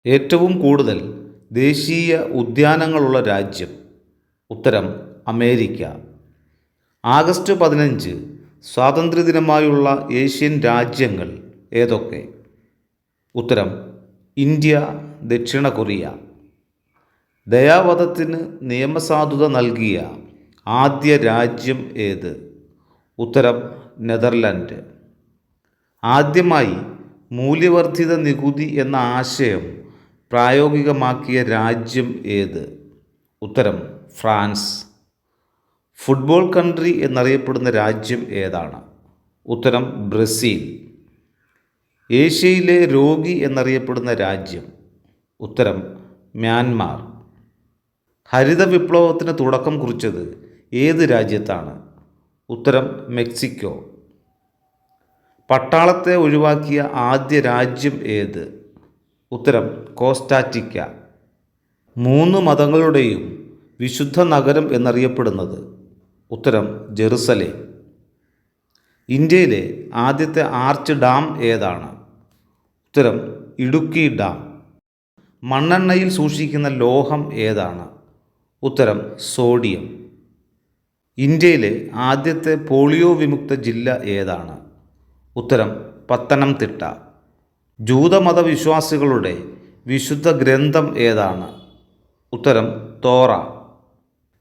ഏറ്റവും കൂടുതൽ ദേശീയ ഉദ്യാനങ്ങളുള്ള രാജ്യം? ഉത്തരം അമേരിക്ക. ആഗസ്റ്റ് 15 സ്വാതന്ത്ര്യദിനമായുള്ള ഏഷ്യൻ രാജ്യങ്ങൾ ഏതൊക്കെ? ഉത്തരം ഇന്ത്യ, ദക്ഷിണ കൊറിയ. ദയാവധത്തിന് നിയമസാധുത നൽകിയ ആദ്യ രാജ്യം ഏത്? ഉത്തരം നെതർലൻഡ്. ആദ്യമായി മൂല്യവർദ്ധിത നികുതി എന്ന ആശയം പ്രായോഗികമാക്കിയ രാജ്യം ഏത്? ഉത്തരം ഫ്രാൻസ്. ഫുട്ബോൾ കൺട്രി എന്നറിയപ്പെടുന്ന രാജ്യം ഏതാണ്? ഉത്തരം ബ്രസീൽ. ഏഷ്യയിലെ രോഗി എന്നറിയപ്പെടുന്ന രാജ്യം? ഉത്തരം മ്യാൻമാർ. ഹരിത വിപ്ലവത്തിന് തുടക്കം കുറിച്ചത് ഏത് രാജ്യത്താണ്? ഉത്തരം മെക്സിക്കോ. പട്ടാളത്തെ ഒഴിവാക്കിയ ആദ്യ രാജ്യം ഏത്? ഉത്തരം കോസ്റ്റാറ്റിക്ക. 3 മതങ്ങളുടെയും വിശുദ്ധ നഗരം എന്നറിയപ്പെടുന്നത്? ഉത്തരം ജെറുസലേം. ഇന്ത്യയിലെ ആദ്യത്തെ ആർച്ച് ഡാം ഏതാണ്? ഉത്തരം ഇടുക്കി ഡാം. മണ്ണെണ്ണയിൽ സൂക്ഷിക്കുന്ന ലോഹം ഏതാണ്? ഉത്തരം സോഡിയം. ഇന്ത്യയിലെ ആദ്യത്തെ പോളിയോ വിമുക്ത ജില്ല ഏതാണ്? ഉത്തരം പത്തനംതിട്ട. ജൂതമതവിശ്വാസികളുടെ വിശുദ്ധ ഗ്രന്ഥം ഏതാണ്? ഉത്തരം തോറ.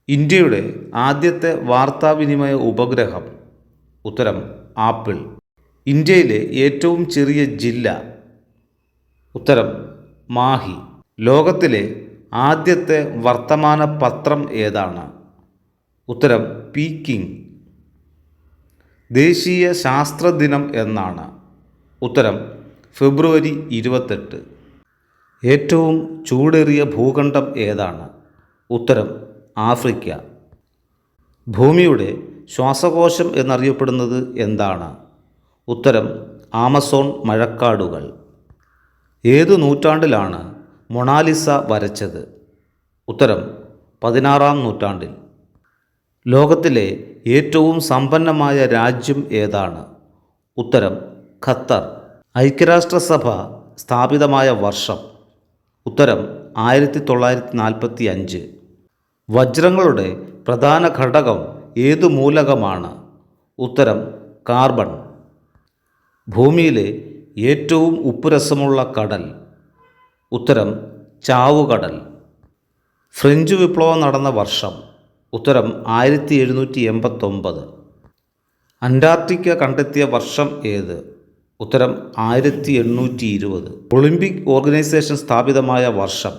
ഇന്ത്യയുടെ ആദ്യത്തെ വാർത്താവിനിമയ ഉപഗ്രഹം? ഉത്തരം ആപ്പിൾ. ഇന്ത്യയിലെ ഏറ്റവും ചെറിയ ജില്ല? ഉത്തരം മാഹി. ലോകത്തിലെ ആദ്യത്തെ വർത്തമാന പത്രം ഏതാണ്? ഉത്തരം പീക്കിംഗ്. ദേശീയ ശാസ്ത്ര ദിനം എന്നാണ്? ഉത്തരം ഫെബ്രുവരി 28. ഏറ്റവും ചൂടേറിയ ഭൂഖണ്ഡം ഏതാണ്? ഉത്തരം ആഫ്രിക്ക. ഭൂമിയുടെ ശ്വാസകോശം എന്നറിയപ്പെടുന്നത് എന്താണ്? ഉത്തരം ആമസോൺ മഴക്കാടുകൾ. ഏതു നൂറ്റാണ്ടിലാണ് മൊണാലിസ വരച്ചത്? ഉത്തരം 16-ാം നൂറ്റാണ്ടിൽ. ലോകത്തിലെ ഏറ്റവും സമ്പന്നമായ രാജ്യം ഏതാണ്? ഉത്തരം ഖത്തർ. ഐക്യരാഷ്ട്രസഭ സ്ഥാപിതമായ വർഷം? ഉത്തരം 1945. വജ്രങ്ങളുടെ പ്രധാന ഘടകം ഏതു മൂലകമാണ്? ഉത്തരം കാർബൺ. ഭൂമിയിലെ ഏറ്റവും ഉപ്പുരസമുള്ള കടൽ? ഉത്തരം ചാവുകടൽ. ഫ്രഞ്ച് വിപ്ലവം നടന്ന വർഷം? ഉത്തരം 1789. അന്റാർട്ടിക്ക കണ്ടെത്തിയ വർഷം ഏത്? ഉത്തരം 1820. ഒളിമ്പിക് ഓർഗനൈസേഷൻ സ്ഥാപിതമായ വർഷം?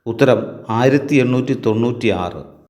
ഉത്തരം 1896.